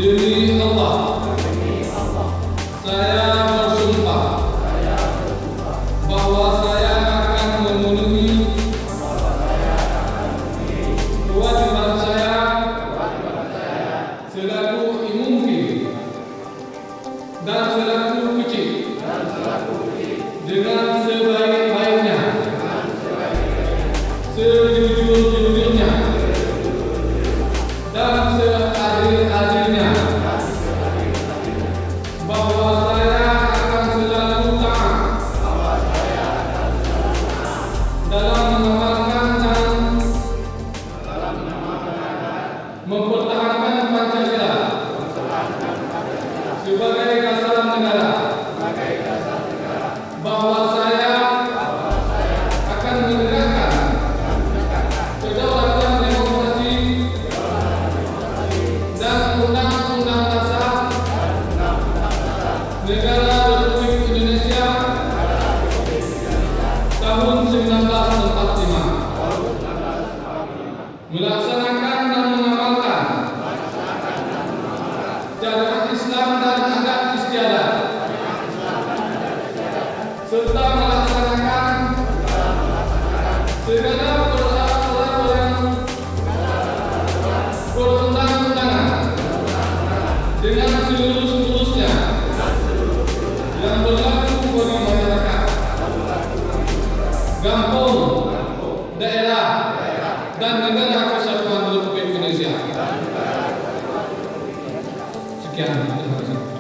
Demi Allah, saya bersumpah bahwa saya akan memenuhi kewajiban saya selaku imam dan selaku kecil dengan sebaik-baiknya, sejujur-jujurnya, dan seadil-adilnya, bahwa saya akan selalu taat dalam mengamalkan dan mempertahankan Pancasila sebagai dasar negara, bahwa saya akan menegakkan kedaulatan demokrasi dan undang-undang dasar Negara Republik Indonesia tahun 1945, melaksanakan dan mengamalkan syariat Islam dan adat istiadat, serta melaksanakan segala peraturan perundang-undangan dengan seluruh-seluruhnya yang berlaku bagi masyarakat, kampung, daerah, dan negara kesatuan Republik Indonesia. Sekian, terima kasih.